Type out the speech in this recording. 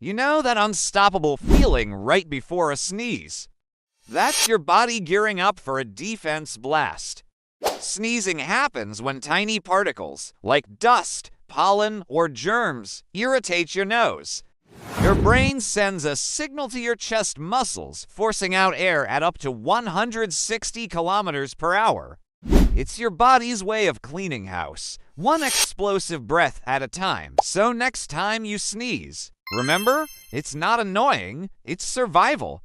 You know that unstoppable feeling right before a sneeze? That's your body gearing up for a defense blast. Sneezing happens when tiny particles, like dust, pollen, or germs, irritate your nose. Your brain sends a signal to your chest muscles, forcing out air at up to 160 kilometers per hour. It's your body's way of cleaning house, one explosive breath at a time. So next time you sneeze, remember, it's not annoying, it's survival.